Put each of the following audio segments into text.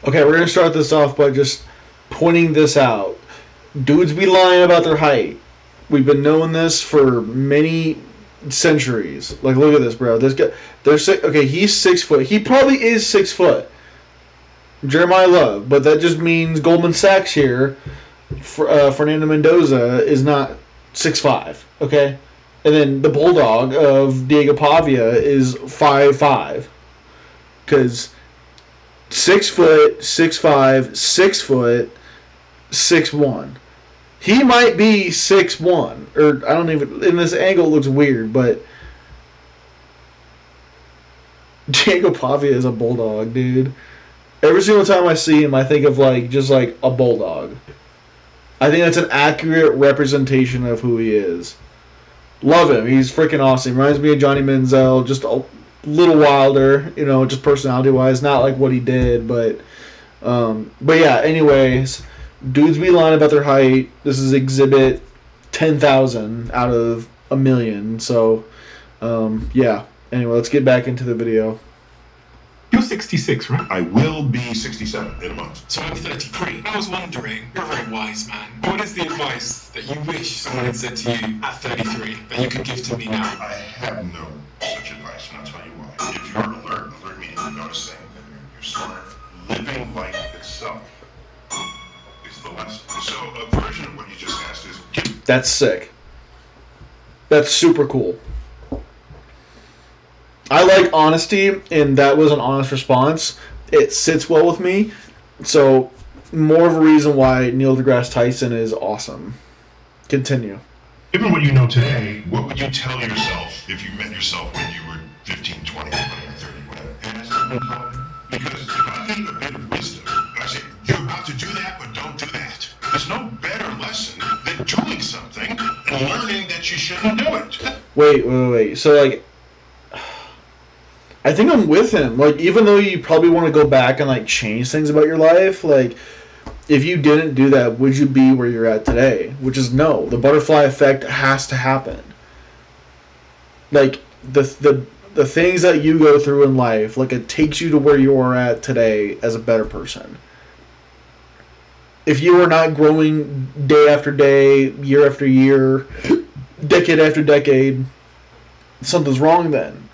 Okay, we're gonna start this off by just pointing this out. Dudes be lying about their height. We've been knowing this for many centuries. Like, look at this, bro. This guy, okay, he's 6 foot. He probably is 6 foot. Jeremiah Love, but that just means Goldman Sachs here, Fernando Mendoza is not 6'5". Okay, and then the bulldog of Diego Pavia is 5'5". Because 6 foot, 6'5", 6 foot, 6'1". He might be 6'1", or I don't even. In this angle, it looks weird, but Diego Pavia is a bulldog, dude. Every single time I see him, I think of just like a bulldog. I think that's an accurate representation of who he is. Love him. He's freaking awesome. Reminds me of Johnny Manziel, just a little wilder, just personality wise. Not like what he did, but yeah. Anyways, dudes be lying about their height. This is exhibit 10,000 out of a million. So yeah. Anyway, let's get back into the video. You're 66, right? I will be 67 in a month. So I'm 33. I was wondering, you're a very wise man. What is the advice that you wish someone had said to you at 33 that you could give to me now? I have no such advice, and I'll tell you why. If you're alert meaning you're noticing that you're smart, living life itself is the lesson. So a version of what you just asked is... That's sick. That's super cool. I like honesty, and that was an honest response. It sits well with me. So, more of a reason why Neil deGrasse Tyson is awesome. Continue. Given what you know today, what would you tell yourself if you met yourself when you were 15, 20, 30, whatever? Because if I think a bit of wisdom, I say, you're about to do that, but don't do that. There's no better lesson than doing something and learning that you shouldn't do it. Wait. So, I think I'm with him. Even though you probably want to go back and change things about your life, if you didn't do that, would you be where you're at today? Which is no. The butterfly effect has to happen. The things that you go through in life, it takes you to where you are at today as a better person. If you are not growing day after day, year after year, decade after decade, something's wrong then.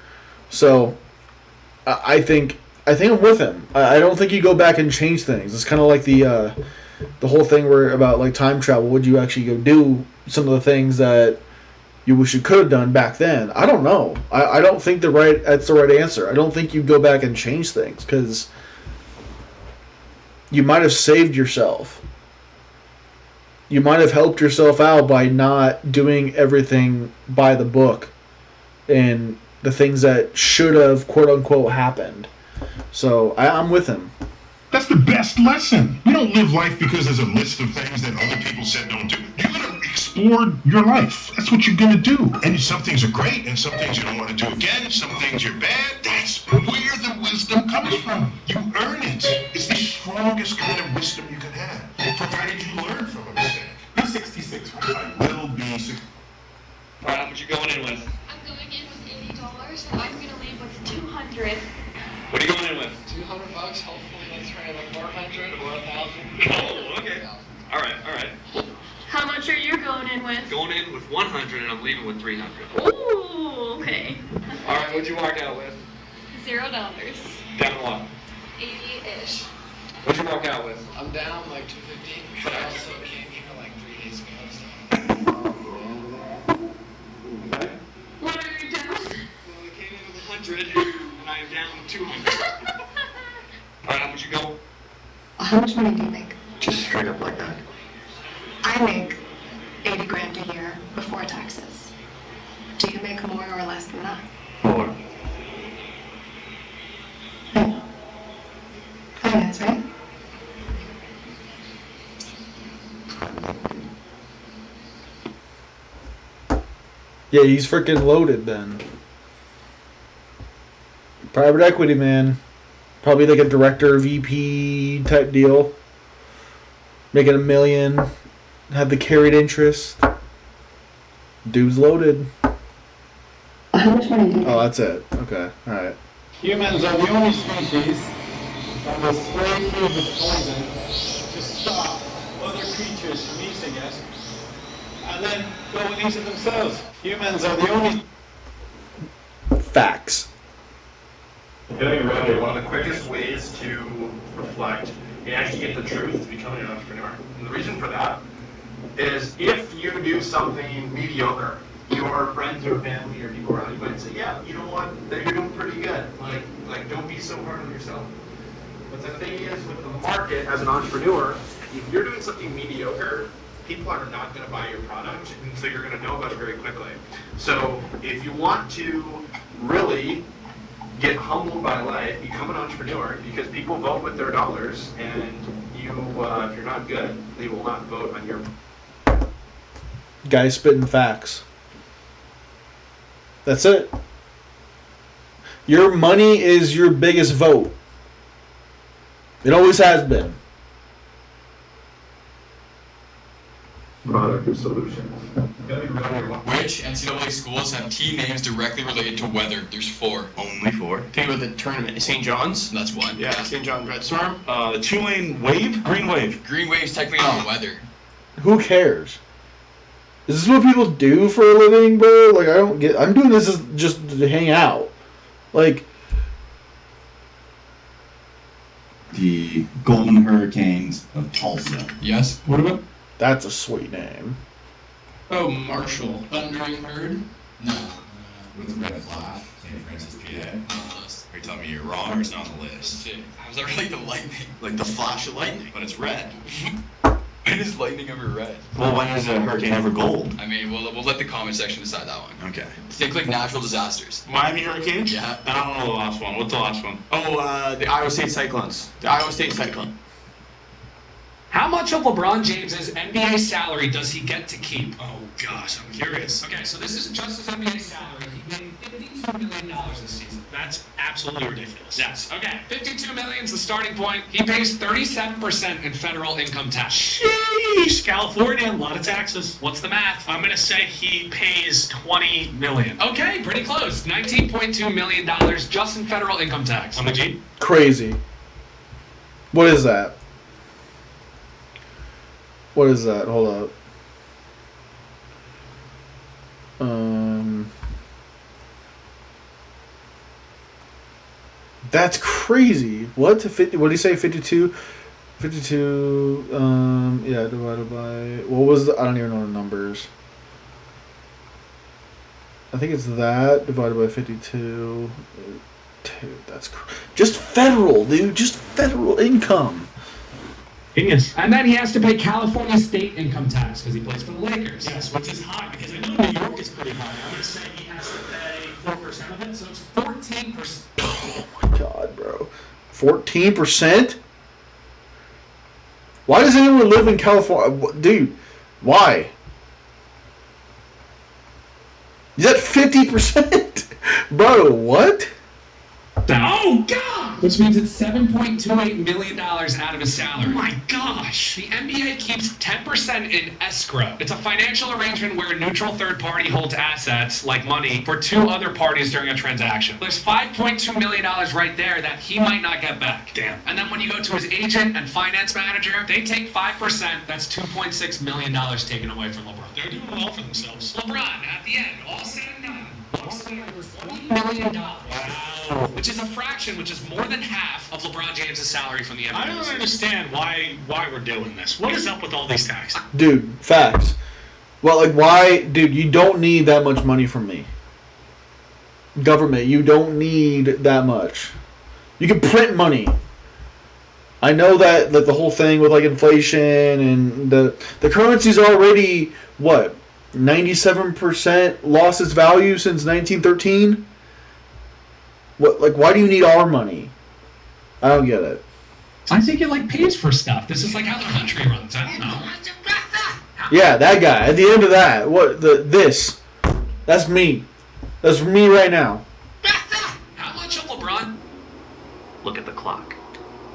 So I think I'm with him. I don't think you go back and change things. It's kind of like the whole thing about time travel. Would you actually go do some of the things that you wish you could have done back then? I don't know. I don't think that's the right answer. I don't think you go back and change things because you might have saved yourself. You might have helped yourself out by not doing everything by the book and the things that should have, quote-unquote, happened. So, I'm with him. That's the best lesson. You don't live life because there's a list of things that other people said don't do. You're going to explore your life. That's what you're going to do. And some things are great, and some things you don't want to do again. Some things you're bad. That's where the wisdom comes from. You earn it. It's the strongest kind of wisdom you can have, provided you learn from a mistake. You're 66, right? I will be 60. Alright, how much you going in with? I'm going in with $80, and I'm going to leave with $200. What are you going in with? $200, hopefully let's try 400 or 1,000. Oh, okay. Alright. How much are you going in with? Going in with 100 and I'm leaving with 300. Ooh, okay. Alright, what'd you walk out with? $0. Down to what? 80-ish. What'd you walk out with? I'm down 250, but I also came here 3 days ago, so. Okay. What are you doing? Well, I came in with 100 and I am down 200. Alright, how much you go? How much money do you make? Just straight up like that. I make 80 grand a year before taxes. Do you make more or less than that? More. Finance, right? Yeah, he's freaking loaded then. Private equity, man. Probably a director, VP type deal. Making $1 million. Have the carried interest. Dude's loaded. How much money do you make? Oh, that's it. Okay, alright. Humans are the only species and will spray food with poison to stop other creatures from eating it, and then go and eat it themselves. Humans are the only... Facts. Getting ready, one of the quickest ways to reflect and actually get the truth is becoming an entrepreneur. And the reason for that is if you do something mediocre, your friends or family or people around you might say, yeah, you know what, you're doing pretty good. Like don't be so hard on yourself. But the thing is, with the market as an entrepreneur, if you're doing something mediocre, people are not going to buy your product, and so you're going to know about it very quickly. So if you want to really get humbled by life, become an entrepreneur, because people vote with their dollars, and you, if you're not good, they will not vote on your... Guy spitting facts. That's it. Your money is your biggest vote. It always has been. Product or solutions. Which NCAA schools have key names directly related to weather? There's 4. Only 4. Think about the tournament. St. John's? That's 1. Yeah, St. John's Red Storm. The Tulane Wave? Green Wave. Green Wave's technically not weather. Who cares? Is this what people do for a living, bro? Like, I don't get... I'm doing this just to hang out. Like... The Golden Hurricanes of Tulsa. Yes. What about? That's a sweet name. Oh, Marshall. Thundering Herd? No. With the red flash, St. Francis, PA. Are you telling me you're wrong or it's not on the list? Shit. How's that like the lightning? Like the flash of lightning, but it's red. When is lightning ever red? Well, when is a hurricane ever gold? I mean, we'll let the comment section decide that one. Okay. Think like natural disasters. Miami Hurricanes? Yeah. I don't know the last one. What's the last one? Oh, the Iowa State Cyclones. The Iowa State Cyclone. How much of LeBron James's NBA salary does he get to keep? Oh gosh, I'm curious. Okay, so this isn't just his NBA salary. He made $52 million this season. That's absolutely ridiculous. Yes. Okay, $52 million is the starting point. He pays 37% in federal income tax. Sheesh, California, a lot of taxes. What's the math? I'm gonna say he pays $20 million. Okay, pretty close. $19.2 million just in federal income tax. On the G? Crazy. What is that? What is that? Hold up. That's crazy. What to 50? What did he say? 52. 52. Yeah, divided by. What was the? I don't even know the numbers. I think it's that divided by 52. Dude, that's just federal, dude. Just federal income. Genius. And then he has to pay California state income tax because he plays for the Lakers. Yes, which is high because I know New York is pretty high. I'm gonna say he has to pay 4% of it, so it's 14%. Oh my god, bro. 14%? Why does anyone live in California? Dude, why? Is that 50%? Bro, what? Oh, God! Which means it's $7.28 million out of his salary. Oh my gosh! The NBA keeps 10% in escrow. It's a financial arrangement where a neutral third party holds assets, like money, for 2 other parties during a transaction. There's $5.2 million right there that he might not get back. Damn. And then when you go to his agent and finance manager, they take 5%. That's $2.6 million taken away from LeBron. They're doing well for themselves. LeBron, at the end, all said and done, walks away with $40 million. Wow. Which is a fraction, which is more than half of LeBron James' salary from the NBA. I don't understand why we're doing this. What is up with all these taxes? Dude, facts. Well, like, why? Dude, you don't need that much money from me. Government, you don't need that much. You can print money. I know that, like, the whole thing with, like, inflation and the currency's already, what, 97% lost its value since 1913? What, like, why do you need our money? I don't get it. I think it, like, pays for stuff. This is, like, how the country runs. I don't know. Yeah, that guy. At the end of that, this. That's me. That's me right now. How much of LeBron? Look at the clock.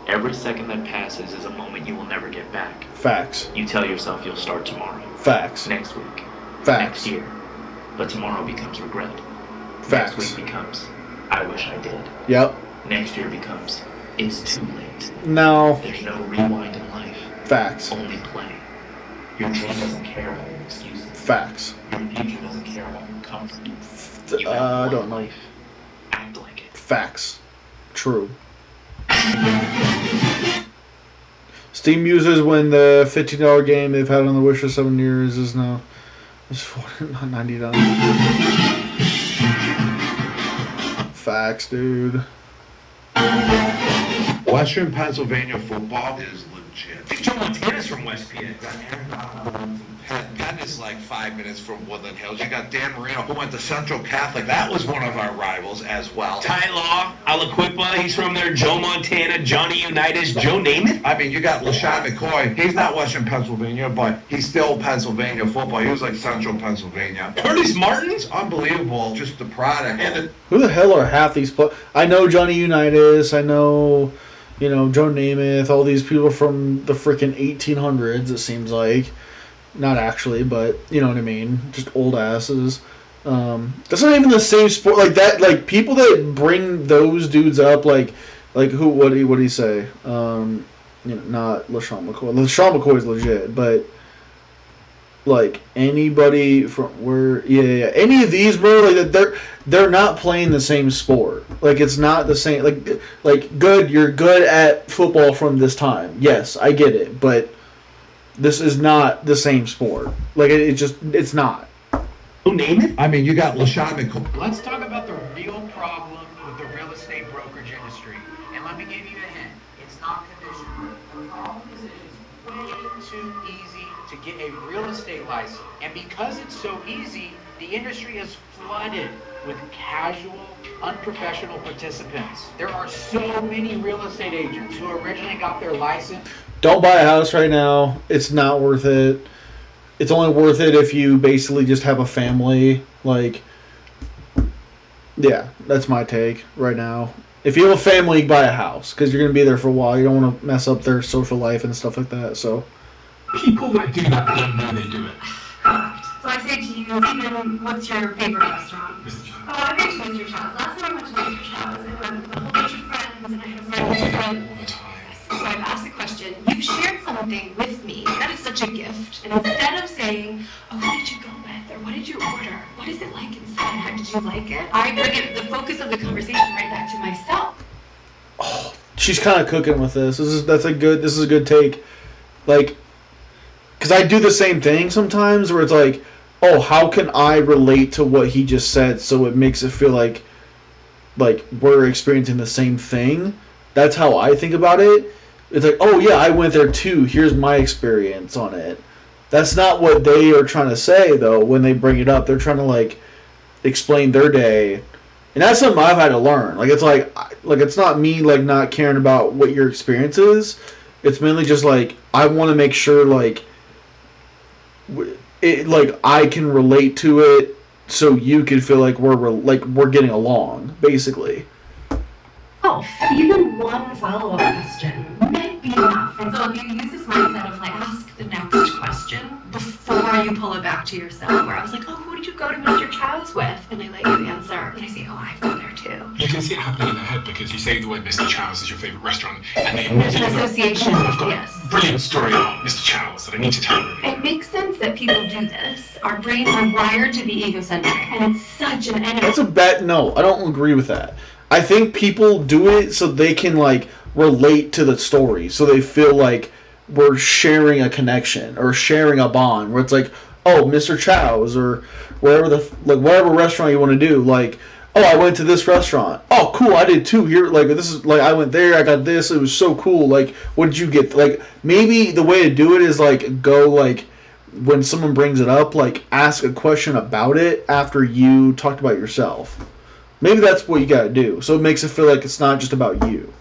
Every second that passes is a moment you will never get back. Facts. You tell yourself you'll start tomorrow. Facts. Next week. Facts. Next year. But tomorrow becomes regret. Facts. Next week becomes, I wish I did. Yep. Next year becomes, It's too late. No. There's no rewind in life. Facts. Only play. Your dream doesn't care about your excuses. Facts. Your future doesn't care about your comfort. I don't know. Life. Act like it. Facts. True. Steam users when the $15 game they've had on the wish for 7 years is now $99. Facts, dude. Western Pennsylvania football is legit. I think Joe Montana's from West PA. Penn is like 5 minutes from Woodland Hills. You got Dan Marino, who went to Central Catholic. That was one of our rivals as well. Ty Law, Aliquippa, he's from there. Joe Montana, Johnny Unitas, Joe Namath. I mean, you got LaShawn McCoy. He's not Western Pennsylvania, but he's still Pennsylvania football. He was like Central Pennsylvania. Curtis Martin's unbelievable, just the product. And Who the hell are half these players? I know Johnny Unitas. I know, Joe Namath. All these people from the freaking 1800s. It seems like. Not actually, but you know what I mean. Just old asses. That's not even the same sport. Like that. Like people that bring those dudes up. Like who? What do you say? Not LaShawn McCoy. LaShawn McCoy is legit, but like anybody from where? Yeah. Any of these, bro. Like they're not playing the same sport. Like it's not the same. Like good. You're good at football from this time. Yes, I get it, but. This is not the same sport. Like, it's not. Who name it? I mean, you got LaShawn McCoy. Let's talk about the real problem with the real estate brokerage industry. And let me give you a hint. It's not conditional. The problem is it is way too easy to get a real estate license. And because it's so easy, the industry is flooded with casual, unprofessional participants. There are so many real estate agents who originally got their license. Don't buy a house right now. It's not worth it. It's only worth it if you basically just have a family. Like, yeah, that's my take right now. If you have a family, buy a house because you're going to be there for a while. You don't want to mess up their social life and stuff like that. So people that do that don't know they do it. So I say to you, Stephen, what's your favorite restaurant? Mr. Chow. Oh, I've been to Mr. Chow's. Last time I went to Mr. Chow's, I went with a whole bunch of friends, and I had a friend with a friend. All the time. So I've asked the question, you've shared something with me. That is such a gift. And instead of saying, oh, who did you go with? Or what did you order? What is it like inside? How did you like it? I bring it, the focus of the conversation right back to myself. oh, she's kind of cooking with this. This is a good take. Like, because I do the same thing sometimes where it's like, oh, how can I relate to what he just said so it makes it feel like we're experiencing the same thing. That's how I think about it. It's like, oh yeah, I went there too. Here's my experience on it. That's not what they are trying to say though. When they bring it up, they're trying to like explain their day, and that's something I've had to learn. Like it's not me like not caring about what your experience is. It's mainly just like I want to make sure like I can relate to it, so you can feel like we're getting along, basically. Oh, even one follow-up question might be enough. And so if you use this mindset of like, ask the next question before you pull it back to yourself, where I was like, oh, who did you go to Mr. Chow's with? And I let you answer. And I say, oh, I've been there too. You can see it happening in their head because you say the word Mr. Chow's is your favorite restaurant, and they There's immediately an go, association, oh, I've got yes. a brilliant story about Mr. Chow's that I need to tell you. It makes sense that people do this. Our brains are wired to be egocentric, and it's such an enemy. That's a bad... No, I don't agree with that. I think people do it so they can, like, relate to the story. So they feel like we're sharing a connection or sharing a bond. Where it's like, oh, Mr. Chow's or whatever restaurant you want to do. Like, oh, I went to this restaurant. Oh, cool, I did too. Here, like, this is, like, I went there, I got this. It was so cool. Like, what did you get? Like, maybe the way to do it is, like, go, like, when someone brings it up, like, ask a question about it after you talked about yourself. Maybe that's what you gotta do. So it makes it feel like it's not just about you.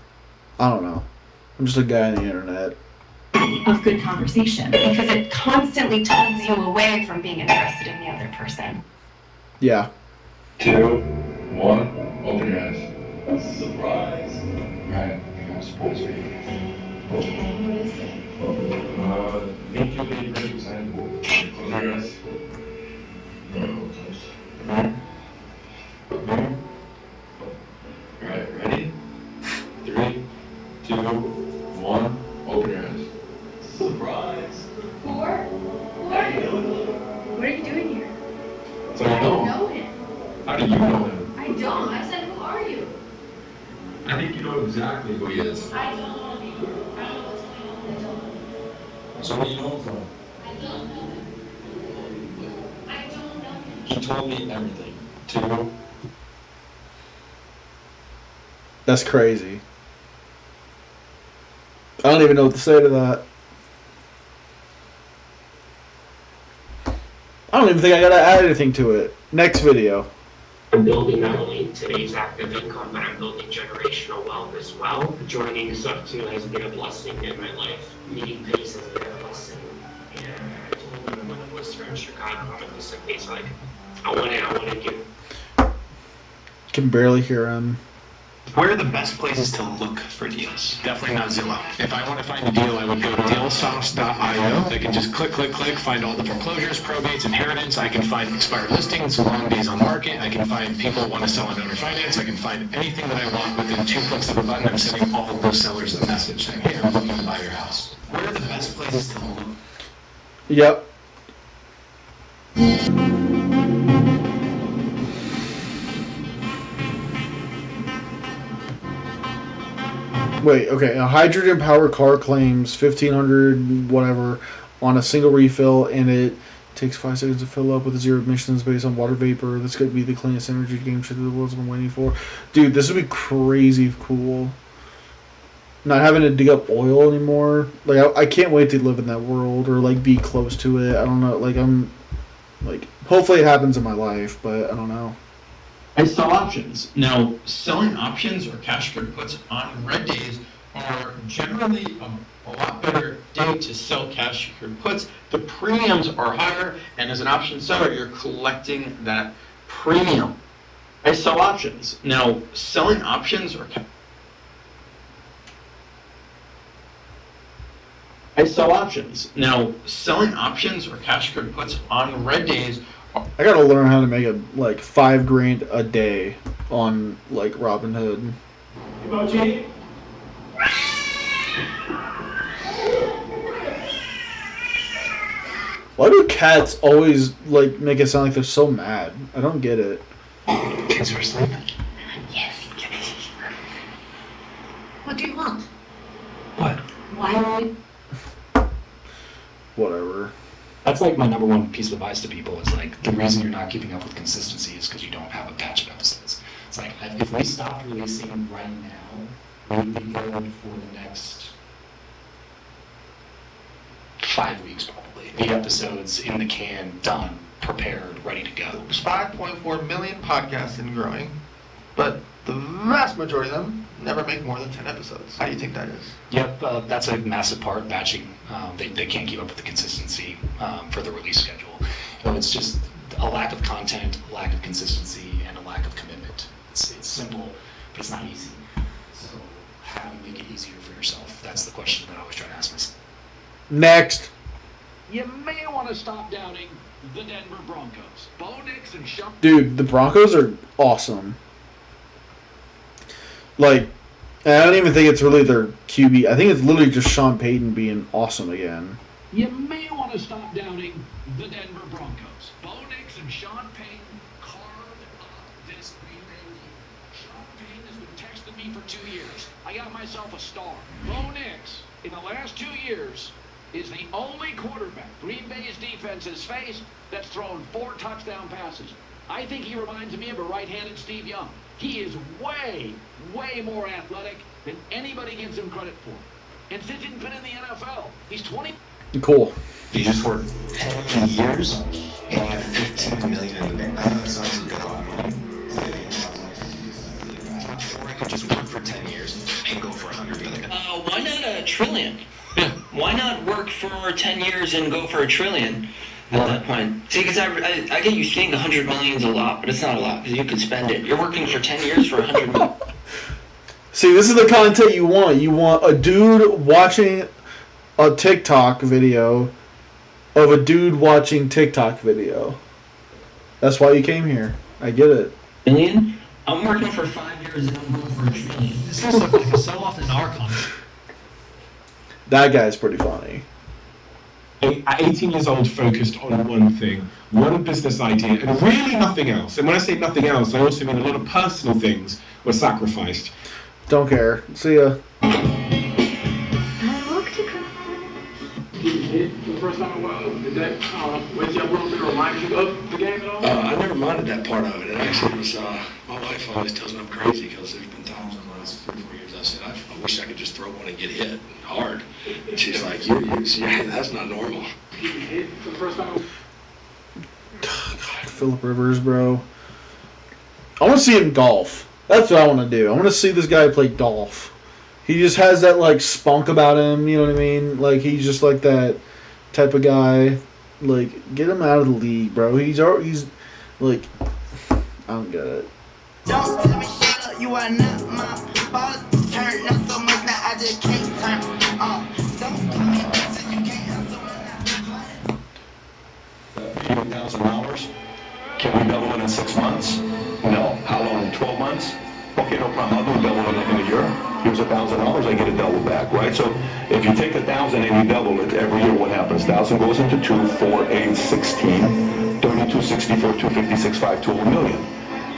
I don't know. I'm just a guy on the internet. Of good conversation, because it constantly tugs you away from being interested in the other person. Yeah. 2, 1, open your eyes. Surprise. Right, I got a surprise for you. Okay, what is it? Make your baby very excited. Close your eyes. Close. Alright, ready? 3, 1, open your eyes. Surprise. 4? How you doing? What are you doing here? So you I don't know. know him. How do you know him? I don't. I said, who are you? I think you know exactly who he is. I don't want to be here. I don't know what's going on. I don't know. So where do you know him from? I don't know him. I don't know him. He told me everything. To you. That's crazy. I don't even know what to say to that. I don't even think I gotta add anything to it. Next video. I'm building not only today's active income, but I'm building generational wealth as well. Joining TuttTalks has been a blessing in my life. Meeting Pace has been a blessing. And I told him when I was in Chicago, I'm at this place like, I want to give. Can barely hear him. Where are the best places to look for deals? Definitely not Zillow. If I want to find a deal, I would go to dealsoft.io. I can just click, find all the foreclosures, probates, inheritance. I can find expired listings, long days on market. I can find people who want to sell on owner finance. I can find anything that I want within 2 clicks of a button. I'm sending all of those sellers a message saying, hey, I'm looking to buy your house. Where are the best places to look? Yep. Wait, okay. A hydrogen powered car claims 1,500 whatever on a single refill, and it takes 5 seconds to fill up with 0 emissions based on water vapor. This could be the cleanest energy game changer the world's been waiting for. Dude, this would be crazy cool. Not having to dig up oil anymore. Like, I can't wait to live in that world or like be close to it. I don't know. Like, hopefully it happens in my life, but I don't know. I sell options. Now, selling options or cash secured puts on red days are generally a lot better day to sell cash secured puts. The premiums are higher, and as an option seller, you're collecting that premium. I sell options. Now, selling options or I sell options. Now, selling options or cash secured puts on red days. I gotta learn how to make it like $5,000 a day on like Robinhood. Emoji. Why do cats always like make it sound like they're so mad? I don't get it. Kids are sleeping. Yes. What do you want? What? Why would Whatever. That's like my number one piece of advice to people is like the reason you're not keeping up with consistency is because you don't have a batch of episodes. It's like if we stopped releasing right now, we'd be good for the next 5 weeks probably. 8 episodes in the can, done, prepared, ready to go. There's 5.4 million podcasts and growing, but the vast majority of them never make more than 10 episodes. How do you think that is? Yep, that's a massive part, batching. They can't keep up with the consistency for the release schedule. It's just a lack of content, a lack of consistency, and a lack of commitment. It's simple, but it's not easy. So how do you make it easier for yourself? That's the question that I always try to ask myself. Next. You may want to stop doubting the Denver Broncos. Bo Nix and Sean. Dude, the Broncos are awesome. Like, I don't even think it's really their QB. I think it's literally just Sean Payton being awesome again. You may want to stop doubting the Denver Broncos. Bo Nix and Sean Payton carved up this Green Bay team. Sean Payton has been texting me for 2 years. I got myself a star. Bo Nix, in the last 2 years, is the only quarterback Green Bay's defense has faced that's thrown 4 touchdown passes. I think he reminds me of a right-handed Steve Young. He is way more athletic than anybody gives him credit for. And since he's been in the NFL, he's 20. Cool. You just worked 10 years and you have 15 million in the bank. I know it sounds a good money. Or I could just work for 10 years and go for 100 million. Why not $1 trillion? Why not work for 10 years and go for $1 trillion at that point? See, because I get you think 100 million is a lot, but it's not a lot because you could spend it. You're working for 10 years for 100 million. See, this is the content you want. You want a dude watching a TikTok video of a dude watching TikTok video. That's why you came here. I get it. Million? I'm working for 5 years and I'm going for $1 trillion. This looks like so often in our country. That guy's pretty funny. At 18 years old, focused on one thing, one business idea, and really nothing else. And when I say nothing else, I also mean a lot of personal things were sacrificed. Don't care. See ya. For the first time in a while, did that wake you up a little bit or remind you of the game at all? I never minded that part of it. It actually was, my wife always tells me I'm crazy because there's been times in the last 3 or 4 years I said, I wish I could just throw one and get hit hard. And she's like, yeah, that's not normal. Hit for the first time? God, Phillip Rivers, bro. I want to see him golf. That's what I want to do. I want to see this guy play golf. He just has that, like, spunk about him, you know what I mean? Like, he's just, like, that type of guy. Like, get him out of the league, bro. He's like, I don't get it. Don't tell me shut up, you are not my boss. Turn up so much that I just can't turn. Don't tell me this you can't hustle. $1,000. Can we double it in 6 months? No. How long? 12 months? Okay, no problem. I'll do double it in a year. Here's $1,000. I get it double back, right? So if you take 1,000 and you double it every year, what happens? 1,000 goes into 2, 4, 8, 16, 32, 64, 256, 5, to $1 million.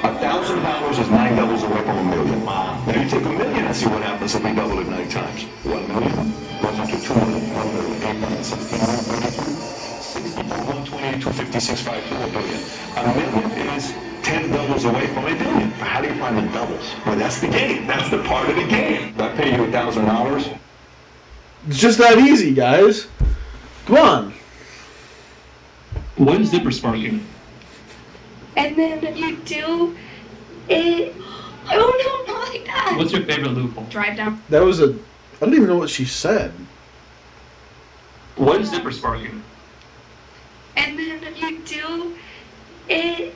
$1,000 is 9 doubles away from $1 million. Now you take $1 million and see what happens if we double it 9 times. 1 million goes into 2 million, 1 million, 8 million, 16, 128, 256, 5, to $1 billion. $1 million is 10 doubles away from $1 billion. How do you find the doubles? Well, that's the game. That's the part of the game. I pay you $1,000. It's just that easy, guys. Come on. What is zipper sparking? And then you do it. Oh no, not like that. What's your favorite loophole? Drive down. That was I don't even know what she said. What is zipper sparking? And then you do it.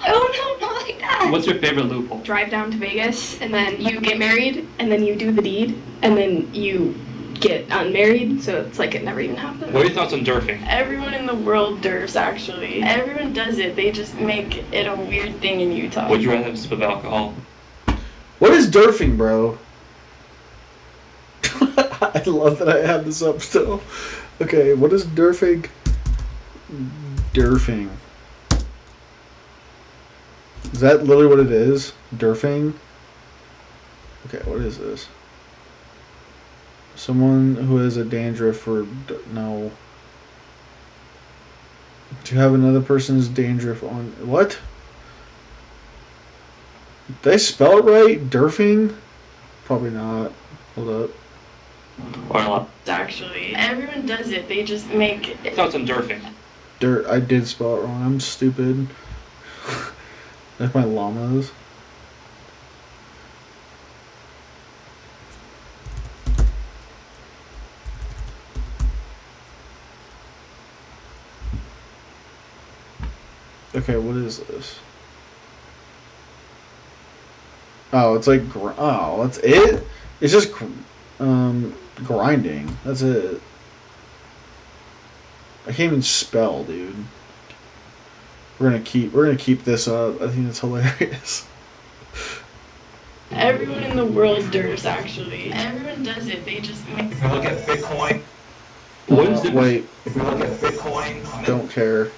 Oh no, not like that. What's your favorite loophole? Drive down to Vegas, and then you get married, and then you do the deed, and then you get unmarried, so it's like it never even happened. What are your thoughts on derfing? Everyone in the world derfs, actually. Everyone does it. They just make it a weird thing in Utah. Would you rather have a sip of alcohol? What is derfing, bro? I love that I have this up still. Okay, what is derfing? Derfing. Is that literally what it is? Derfing? Okay, what is this? Someone who has a dandruff or... No. To have another person's dandruff on... What? Did I spell it right? Derfing? Probably not. Hold up. Well, Actually, everyone does it. They just make it... Thoughts on derfing? I did spell it wrong. I'm stupid. That's my llamas. Okay, what is this? Oh, it's like oh, that's it. It's just grinding. That's it. I can't even spell, dude. We're gonna keep this up. I think it's hilarious. Everyone in the world derfs, actually. Everyone does it. They just make... If we look at Bitcoin... What is it? Wait. If we look at Bitcoin... Don't care.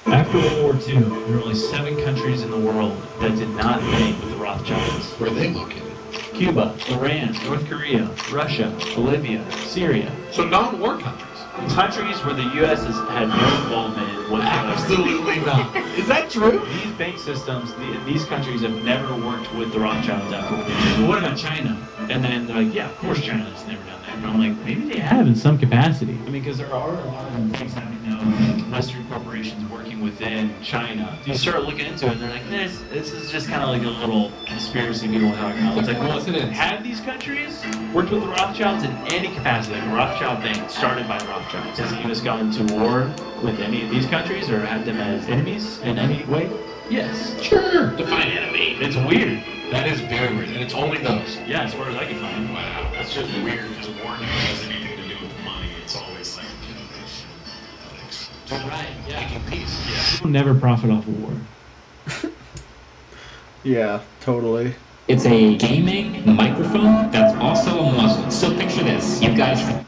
After World War II, there were only 7 countries in the world that did not bank with the Rothschilds. Where are they located? Cuba, Iran, North Korea, Russia, Bolivia, Syria. So non-war countries. Countries where the U.S. has had no involvement in whatsoever. Absolutely not. Is that true? These bank systems, these countries have never worked with the Rothschilds after World War II. Well, what about China? And then they're like, yeah, of course China's never done that. And I'm like, maybe they have in some capacity. I mean, because there are a lot of things that we know, Western corporations working within China. You start looking into it, and they're like, this is just kind of like a little conspiracy people talking about. It's like, well, have these countries worked with the Rothschilds in any capacity? Like a Rothschild bank started by the Rothschilds. Has the U.S. gone to war with any of these countries or had them as enemies in any way? Yes. Sure. Define enemy. It's weird. That is very weird, and it's only those. Yeah, as far as I can find. Wow, that's just weird because war never has anything to do with money. It's always like, right, yeah. Making peace. Yeah. People never profit off of war. Yeah, totally. It's a gaming microphone that's also a muzzle. So picture this. You guys...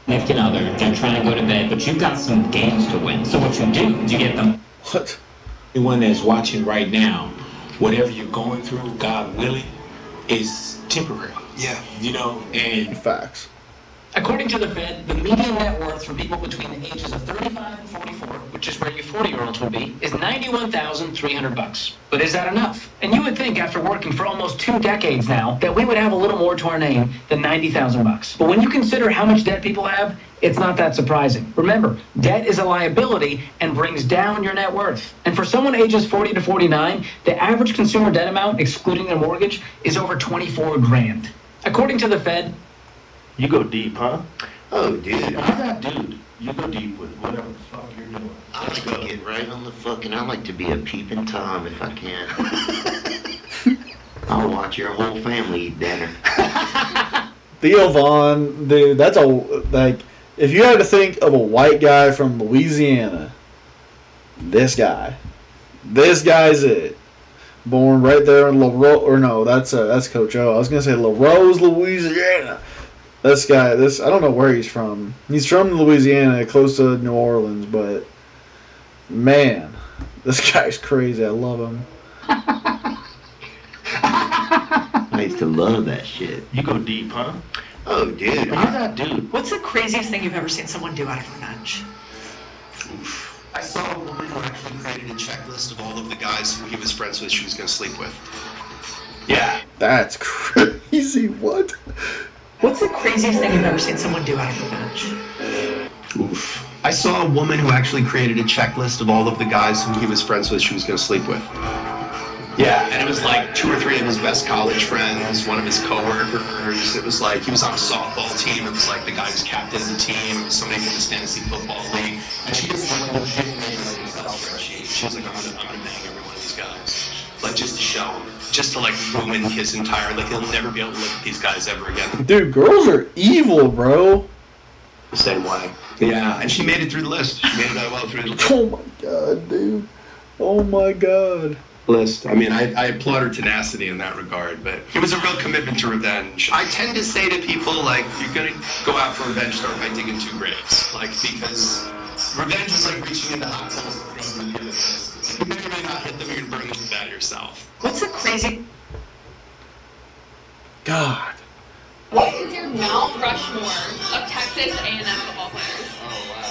significant other, they're trying to go to bed, but you've got some games to win. So what you do is you get them. What? Anyone that's watching right now, whatever you're going through, God willing, is temporary. Yeah. You know, and facts. According to the Fed, the median net worth for people between the ages of 35 and 44, which is where you 40-year-olds would be, is $91,300. But is that enough? And you would think after working for almost 2 decades now that we would have a little more to our name than $90,000. But when you consider how much debt people have, it's not that surprising. Remember, debt is a liability and brings down your net worth. And for someone ages 40 to 49, the average consumer debt amount, excluding their mortgage, is over 24 grand. According to the Fed, you go deep, huh? Oh, dude. I'm that dude. You go deep with whatever the fuck you're doing. I like to get right on the fucking. I like to be a peeping Tom if I can. I'll watch your whole family eat dinner. Theo Vaughn, dude, that's a, like, if you had to think of a white guy from Louisiana, this guy's it. Born right there in LaRose, or no, that's Coach O. I was gonna say LaRose, Louisiana. This guy, I don't know where he's from. He's from Louisiana, close to New Orleans, but man, this guy's crazy. I love him. I used to love that shit. You go deep, huh? Oh, dude. You're that dude. What's the craziest thing you've ever seen someone do out of revenge? I saw a woman who actually created a checklist of all of the guys who he was friends with she was going to sleep with. Yeah. That's crazy. What? What's the craziest thing you've ever seen someone do out of revenge? Oof. I saw a woman who actually created a checklist of all of the guys who he was friends with she was going to sleep with. Yeah, and it was like 2 or 3 of his best college friends, one of his coworkers. It was like he was on a softball team. It was like the guy who's captain of the team. It was somebody from his fantasy football league. And she just went and didn't make like a spreadsheet. She was like, I'm gonna bang every one of these guys, like just to show him, just to like ruin his entire. Like he'll never be able to look at these guys ever again. Dude, girls are evil, bro. The same way. Yeah, and she made it through the list. She made it that well through the list. Oh my god, dude. Oh my god. List. I mean, I applaud her tenacity in that regard, but it was a real commitment to revenge. I tend to say to people, like, you're gonna go out for revenge, start by digging 2 graves. Like, because revenge is like reaching into hot coals to throw them in the other. You may or may not hit them, you're gonna burn them to that yourself. What's the crazy... God. What is your Mount Rushmore of Texas A&M football players? Oh, wow.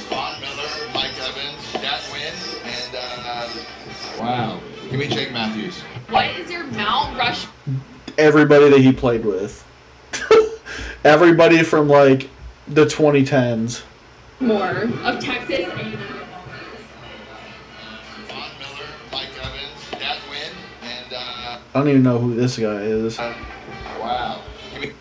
Von Miller, Mike Evans, Jack Wynn, and, wow. Give me Jake Matthews. What is your Mount Rush? Everybody that he played with. Everybody from, like, the 2010s. More of Texas A&M football players. Von Miller, Mike Evans, Jack Wynn, and, I don't even know who this guy is. wow. Give me...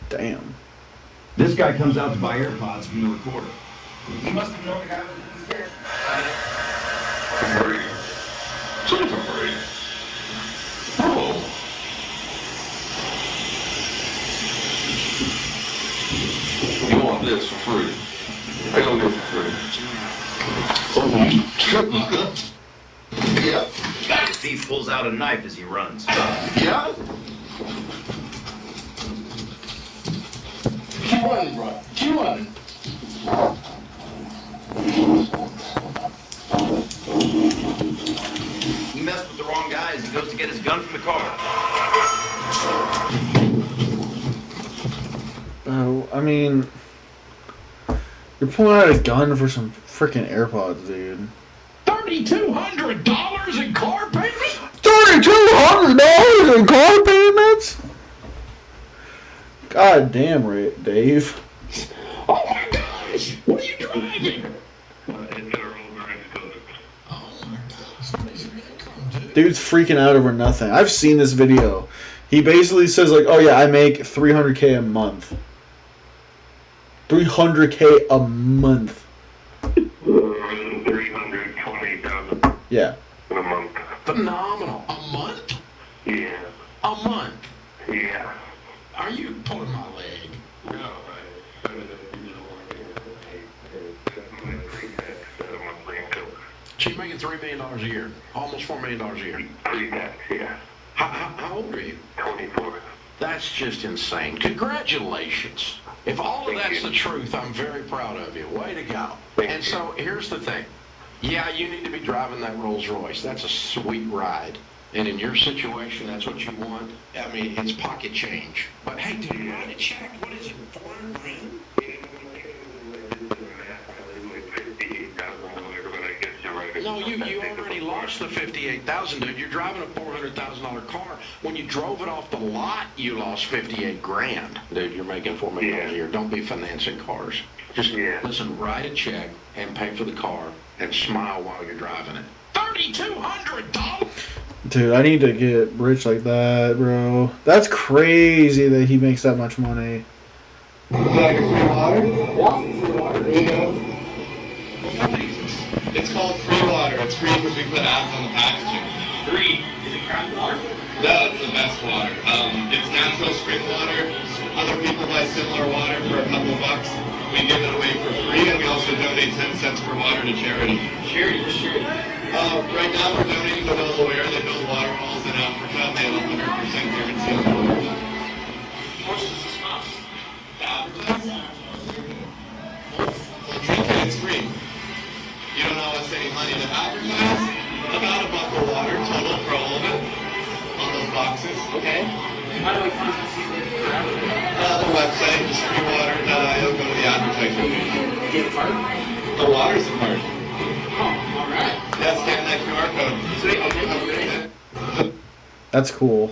Damn. This guy comes out to buy AirPods from the recorder. He must have known the guy was scared. Free. Something for free. Oh. You want this for free? I don't get it for free. Yeah. The thief pulls out a knife as he runs. Yeah? Keep running, bro. Keep running. He messed with the wrong guy as he goes to get his gun from the car. Oh, I mean, you're pulling out a gun for some freaking AirPods, dude. $3,200 in car payments? $3,200 in car payments? God damn, right, Dave. Oh my gosh! What are you driving? Dude's freaking out over nothing. I've seen this video. He basically says, like, oh yeah, I make $300K a month. $300K a month. 320,000 Yeah. in a month. Phenomenal. A month? Yeah. A month? Yeah. Are you pulling my leg? No, making $3 million a year, almost $4 million a year. Pre-tax, yeah. How old are you? 24. That's just insane. Congratulations. If all of that's the truth, I'm very proud of you. Way to go. And so here's the thing. Yeah, you need to be driving that Rolls Royce. That's a sweet ride. And in your situation, that's what you want. I mean, it's pocket change. But hey, dude, you write a check. What is it, 400 grand? No, you already lost the 58,000, dude. You're driving a $400,000 car. When you drove it off the lot, you lost 58 grand. Dude, you're making $4 million a year. Don't be financing cars. Just listen, write a check and pay for the car and smile while you're driving it. $3,200. Dude, I need to get rich like that, bro. That's crazy that he makes that much money. Like free water? Yeah, free water. There you go. It's called free water. It's free because we put ads on the packaging. Free? Is it crappy water? No, it's the best water. It's natural spring water. Other people buy similar water for a couple bucks. We give it away for free, and we also donate 10 cents per water to charity. Charity? What's charity? Right now we're donating to Delaware. They build water holes in Africa. They have 100% guaranteed water. How much does this cost? Drink it, it's free. You don't owe us any money to advertise. About $1 of water total for all of it on those boxes. Okay. How do we contact you for advertising? The website is freewater.io. Go to the advertising page. Do you have a card? The water's a card. Oh, all right. Yeah, scan that QR code. Sweet. Okay. That's cool.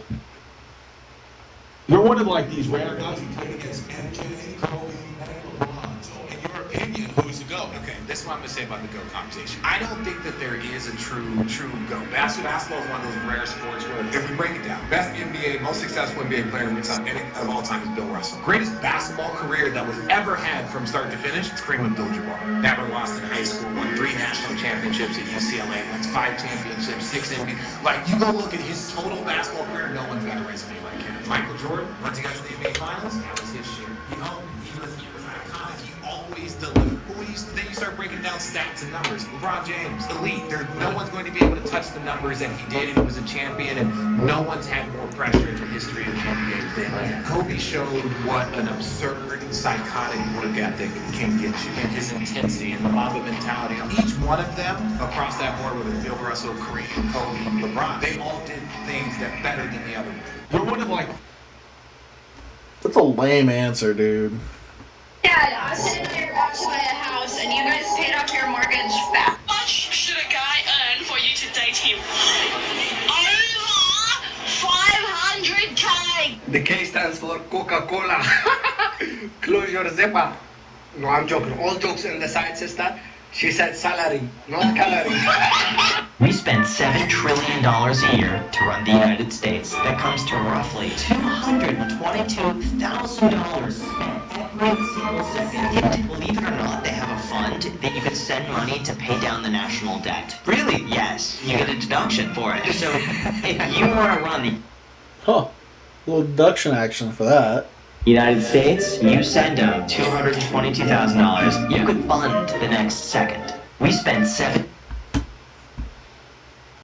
You're one of like these rare guys who played against MJ, Kobe, and LeBron. So, in your opinion, who's the GOAT? Okay, this is what I'm going to say about the GOAT conversation. I don't think that there is a true GOAT. Basketball is one of those rare sports where, if we break it down, best NBA, most successful NBA player of all time is Bill Russell. Greatest basketball career that was ever had from start to finish, it's Kareem Abdul-Jabbar. Never lost in high school, won 3 national championships at UCLA, won 5 championships, 6 NBA. Like, you go look at his total basketball career, no one's got a resume like him. Michael Jordan, once he got to the NBA Finals, that was his shit. He was iconic. He always delivered. Then you start breaking down stats and numbers. LeBron James, elite. No one's going to be able to touch the numbers that he did, and he was a champion, and no one's had more pressure in the history of the NBA than him. Kobe showed what an absurd, psychotic work ethic can get you, and his intensity and the Mamba mentality. Each one of them across that board, whether Bill Russell, Kareem, Kobe, LeBron, they all did things that better than the other. You're one of like. That's a lame answer, dude. Dad, I'm sitting here about to buy a house, and you guys paid off your mortgage fast. How much should a guy earn for you to date him? Over 500K! The K stands for Coca-Cola. Close your zipper. No, I'm joking. All jokes on the side, sister. She said salary, not calorie. We spend $7 trillion a year to run the United States. That comes to roughly $222,000 every single second. Believe it or not, they have a fund that you can send money to pay down the national debt. Really? Yes. You get a deduction for it. So if you want to run the little deduction action for that. United States, you send them $222,000. You could fund the next second. We spend $7